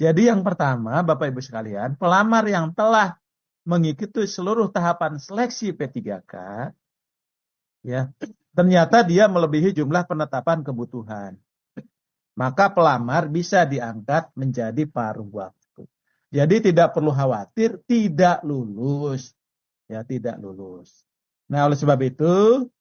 Jadi yang pertama, Bapak Ibu sekalian, pelamar yang telah mengikuti seluruh tahapan seleksi P3K, ya, ternyata dia melebihi jumlah penetapan kebutuhan. Maka pelamar bisa diangkat menjadi paruh waktu. Jadi tidak perlu khawatir tidak lulus. Ya, tidak lulus. Nah, oleh sebab itu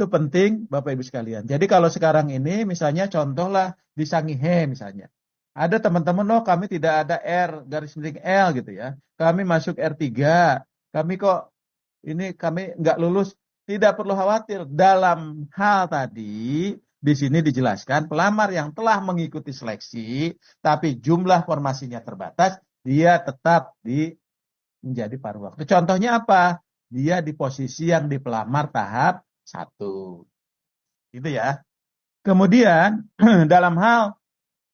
penting Bapak Ibu sekalian. Jadi kalau sekarang ini misalnya contohlah di Sangihe misalnya. Ada teman-teman, oh kami tidak ada R garis miring L gitu ya. Kami masuk R3. Kami kok ini kami nggak lulus. Tidak perlu khawatir. Dalam hal tadi, di sini dijelaskan pelamar yang telah mengikuti seleksi, tapi jumlah formasinya terbatas, dia tetap menjadi paruh waktu. Contohnya apa? Dia di posisi yang di pelamar tahap 1. Gitu ya. Kemudian, dalam hal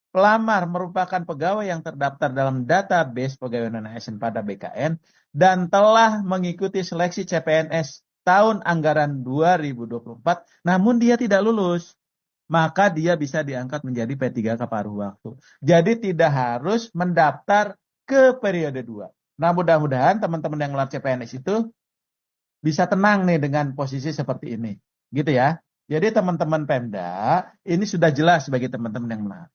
pelamar merupakan pegawai yang terdaftar dalam database pegawai non-ASN pada BKN dan telah mengikuti seleksi CPNS tahun anggaran 2024, namun dia tidak lulus, maka dia bisa diangkat menjadi P3K paruh waktu. Jadi tidak harus mendaftar ke periode 2. Nah, mudah-mudahan teman-teman yang ngelar CPNS itu bisa tenang nih dengan posisi seperti ini. Gitu ya. Jadi teman-teman Pemda, ini sudah jelas bagi teman-teman yang melar.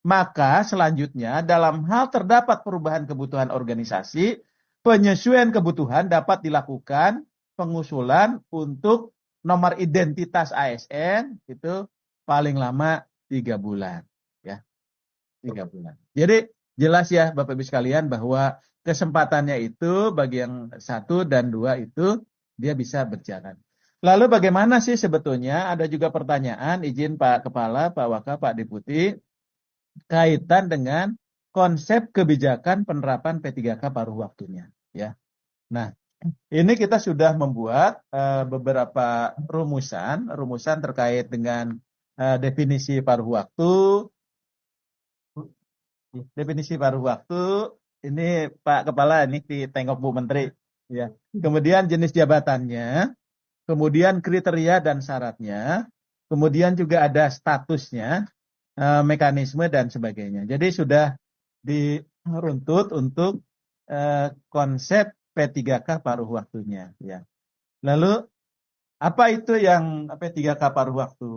Maka selanjutnya dalam hal terdapat perubahan kebutuhan organisasi, penyesuaian kebutuhan dapat dilakukan pengusulan untuk nomor identitas ASN itu paling lama 3 bulan. Ya, 3 bulan. Jadi jelas ya Bapak Ibu sekalian bahwa kesempatannya itu bagi yang 1 dan 2 itu dia bisa berjalan. Lalu bagaimana sih sebetulnya? Ada juga pertanyaan, izin Pak Kepala, Pak Waka, Pak Deputi, kaitan dengan konsep kebijakan penerapan P3K paruh waktunya. Ya. Nah, ini kita sudah membuat beberapa rumusan terkait dengan definisi paruh waktu. Definisi paruh waktu, ini Pak Kepala, ini ditengok Bu Menteri. Ya. Kemudian jenis jabatannya, kemudian kriteria dan syaratnya, kemudian juga ada statusnya, mekanisme dan sebagainya. Jadi sudah diruntut untuk konsep P3K paruh waktunya. Ya. Lalu apa itu yang P3K paruh waktu?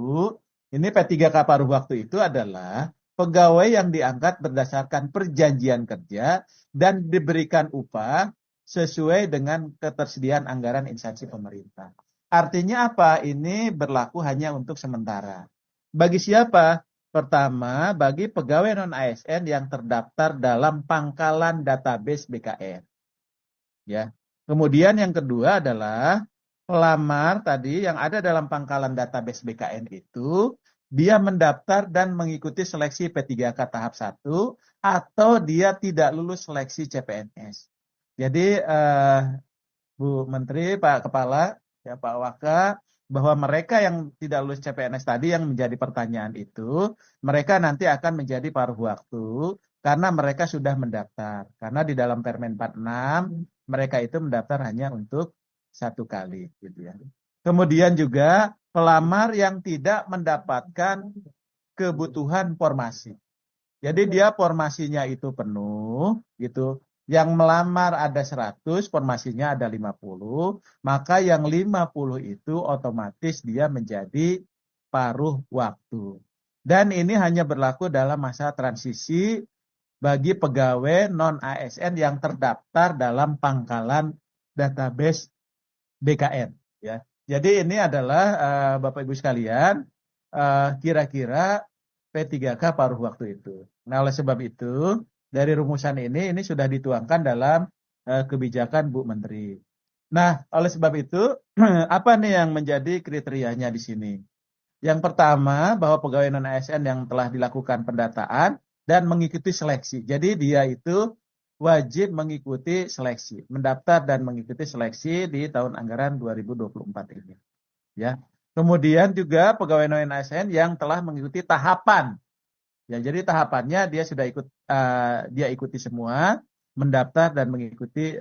Ini P3K paruh waktu itu adalah pegawai yang diangkat berdasarkan perjanjian kerja dan diberikan upah sesuai dengan ketersediaan anggaran instansi pemerintah. Artinya apa? Ini berlaku hanya untuk sementara. Bagi siapa? Pertama, bagi pegawai non-ASN yang terdaftar dalam pangkalan database BKN. Ya. Kemudian yang kedua adalah pelamar tadi yang ada dalam pangkalan database BKN itu, dia mendaftar dan mengikuti seleksi P3K tahap 1 atau dia tidak lulus seleksi CPNS. Jadi Bu Menteri, Pak Kepala, ya Pak Waka, bahwa mereka yang tidak lulus CPNS tadi yang menjadi pertanyaan itu, mereka nanti akan menjadi paruh waktu karena mereka sudah mendaftar. Karena di dalam Permen 46 mereka itu mendaftar hanya untuk 1 kali, gitu ya. Kemudian juga pelamar yang tidak mendapatkan kebutuhan formasi. Jadi dia formasinya itu penuh, gitu. Yang melamar ada 100, formasinya ada 50, maka yang 50 itu otomatis dia menjadi paruh waktu. Dan ini hanya berlaku dalam masa transisi bagi pegawai non-ASN yang terdaftar dalam pangkalan database BKN. Ya. Jadi ini adalah Bapak Ibu sekalian, kira-kira P3K paruh waktu itu. Nah, oleh sebab itu, dari rumusan ini sudah dituangkan dalam kebijakan Bu Menteri. Nah, oleh sebab itu, apa nih yang menjadi kriterianya di sini? Yang pertama, bahwa pegawai non-ASN yang telah dilakukan pendataan dan mengikuti seleksi. Jadi dia itu wajib mengikuti seleksi, mendaftar dan mengikuti seleksi di tahun anggaran 2024 ini. Ya. Kemudian juga pegawai non-ASN yang telah mengikuti tahapan. Ya, jadi tahapannya dia sudah dia ikuti semua, mendaftar dan mengikuti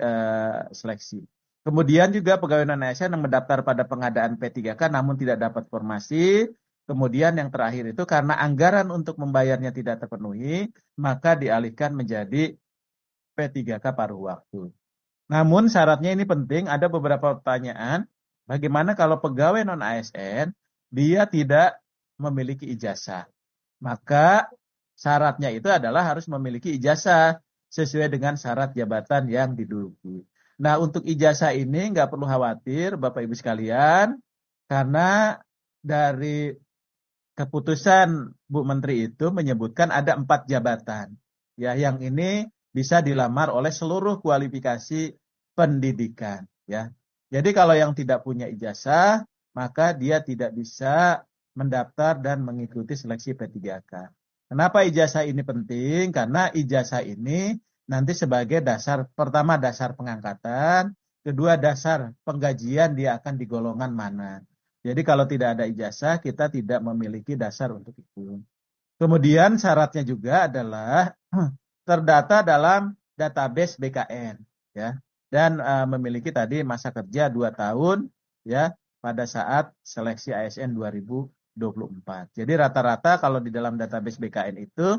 seleksi. Kemudian juga pegawai non-ASN yang mendaftar pada pengadaan P3K namun tidak dapat formasi, Kemudian yang terakhir itu karena anggaran untuk membayarnya tidak terpenuhi, maka dialihkan menjadi P3K paruh waktu. Namun syaratnya ini penting, ada beberapa pertanyaan. Bagaimana kalau pegawai non-ASN dia tidak memiliki ijazah? Maka syaratnya itu adalah harus memiliki ijazah sesuai dengan syarat jabatan yang diduduki. Nah, untuk ijazah ini nggak perlu khawatir Bapak Ibu sekalian, karena dari keputusan Bu Menteri itu menyebutkan ada 4 jabatan. Ya, yang ini bisa dilamar oleh seluruh kualifikasi pendidikan. Ya, jadi kalau yang tidak punya ijazah, maka dia tidak bisa mendaftar dan mengikuti seleksi P3K. Kenapa ijazah ini penting? Karena ijazah ini nanti sebagai dasar, pertama dasar pengangkatan, kedua dasar penggajian dia akan di golongan mana. Jadi kalau tidak ada ijazah, kita tidak memiliki dasar untuk itu. Kemudian syaratnya juga adalah terdata dalam database BKN, ya, dan memiliki tadi masa kerja 2 tahun, ya, pada saat seleksi ASN 2024. Jadi rata-rata kalau di dalam database BKN itu,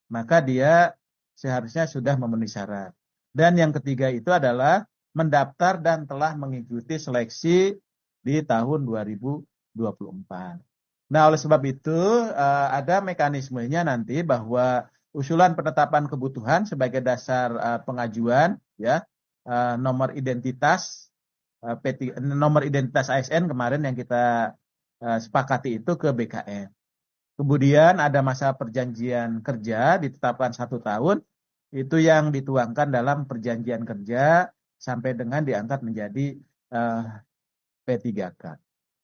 maka dia seharusnya sudah memenuhi syarat. Dan yang ketiga itu adalah mendaftar dan telah mengikuti seleksi di tahun 2024. Nah, oleh sebab itu ada mekanismenya nanti bahwa usulan penetapan kebutuhan sebagai dasar pengajuan, ya, nomor identitas nomor identitas ASN kemarin yang kita sepakati itu ke BKN. Kemudian ada masa perjanjian kerja ditetapkan 1 tahun, itu yang dituangkan dalam perjanjian kerja sampai dengan diangkat menjadi P3K.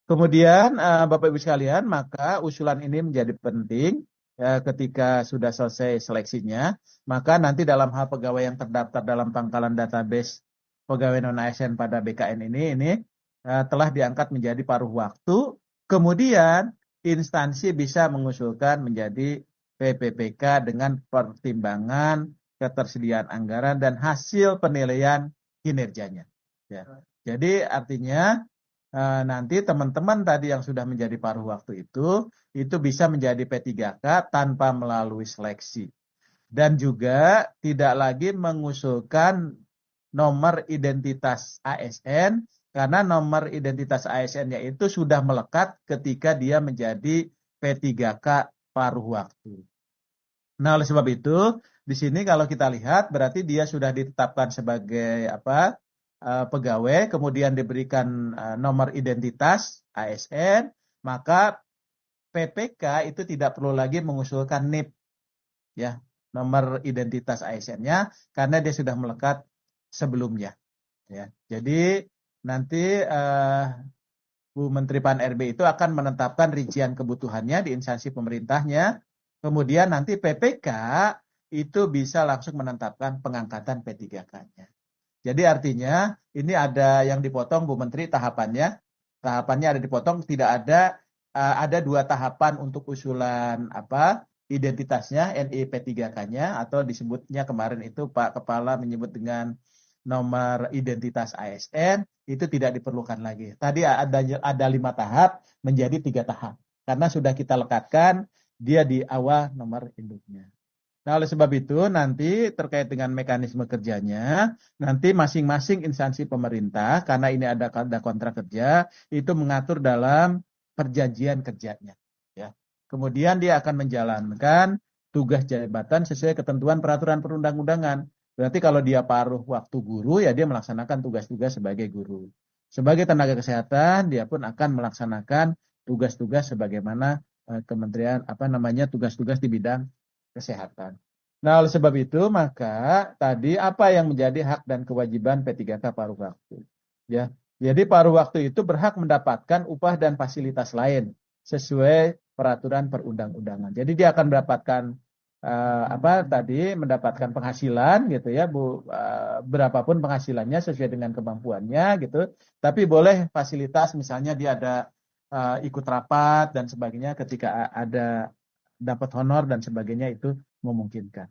Kemudian Bapak Ibu sekalian, maka usulan ini menjadi penting ketika sudah selesai seleksinya, maka nanti dalam hal pegawai yang terdaftar dalam pangkalan database pegawai non-ASN pada BKN ini telah diangkat menjadi paruh waktu, kemudian instansi bisa mengusulkan menjadi PPPK dengan pertimbangan ketersediaan anggaran dan hasil penilaian kinerjanya. Ya. Jadi artinya nanti teman-teman tadi yang sudah menjadi paruh waktu itu bisa menjadi P3K tanpa melalui seleksi. Dan juga tidak lagi mengusulkan nomor identitas ASN, karena nomor identitas ASN-nya itu sudah melekat ketika dia menjadi P3K paruh waktu. Nah, oleh sebab itu, di sini kalau kita lihat berarti dia sudah ditetapkan sebagai pegawai, kemudian diberikan nomor identitas ASN, maka PPK itu tidak perlu lagi mengusulkan NIP, ya, nomor identitas ASN-nya, karena dia sudah melekat sebelumnya. Ya, jadi nanti Bu Menteri Pan-RB itu akan menetapkan rincian kebutuhannya di instansi pemerintahnya, kemudian nanti PPK itu bisa langsung menetapkan pengangkatan P3K-nya. Jadi artinya ini ada yang dipotong Bu Menteri tahapannya. Tahapannya ada dipotong, tidak ada 2 tahapan untuk usulan identitasnya NIP3K-nya, atau disebutnya kemarin itu Pak Kepala menyebut dengan nomor identitas ASN, itu tidak diperlukan lagi. Tadi ada 5 tahap menjadi 3 tahap. Karena sudah kita lekatkan dia di awal nomor induknya. Nah, oleh sebab itu nanti terkait dengan mekanisme kerjanya, nanti masing-masing instansi pemerintah, karena ini ada kontrak kerja, itu mengatur dalam perjanjian kerjanya. Ya. Kemudian dia akan menjalankan tugas jabatan sesuai ketentuan peraturan perundang-undangan. Berarti kalau dia paruh waktu guru, ya dia melaksanakan tugas-tugas sebagai guru. Sebagai tenaga kesehatan, dia pun akan melaksanakan tugas-tugas sebagaimana kementerian tugas-tugas di bidang kesehatan. Nah, oleh sebab itu maka tadi apa yang menjadi hak dan kewajiban P3K paruh waktu? Ya. Jadi paruh waktu itu berhak mendapatkan upah dan fasilitas lain sesuai peraturan perundang-undangan. Jadi dia akan mendapatkan mendapatkan penghasilan gitu ya, Bu, berapapun penghasilannya sesuai dengan kemampuannya gitu. Tapi boleh fasilitas, misalnya dia ada ikut rapat dan sebagainya, ketika ada dapat honor dan sebagainya, itu memungkinkan.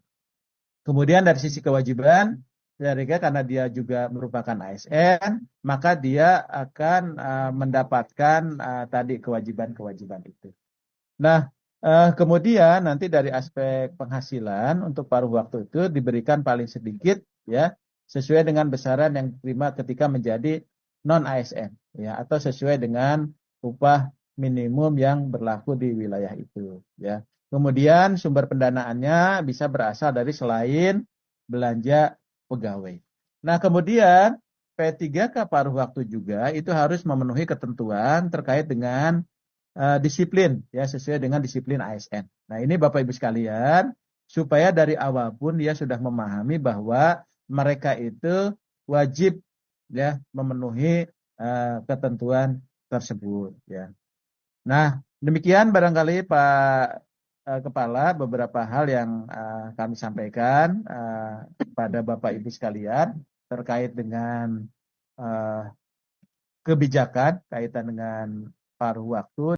Kemudian dari sisi kewajiban, karena dia juga merupakan ASN, maka dia akan mendapatkan tadi kewajiban-kewajiban itu. Nah, kemudian nanti dari aspek penghasilan untuk paruh waktu itu diberikan paling sedikit ya sesuai dengan besaran yang diterima ketika menjadi non ASN ya atau sesuai dengan upah minimum yang berlaku di wilayah itu ya. Kemudian sumber pendanaannya bisa berasal dari selain belanja pegawai. Nah, kemudian P3K paruh waktu juga itu harus memenuhi ketentuan terkait dengan disiplin ya sesuai dengan disiplin ASN. Nah, ini Bapak Ibu sekalian supaya dari awal pun dia sudah memahami bahwa mereka itu wajib ya memenuhi ketentuan tersebut ya. Nah, demikian barangkali Pak Kepala beberapa hal yang kami sampaikan kepada Bapak Ibu sekalian terkait dengan kebijakan kaitan dengan paruh waktu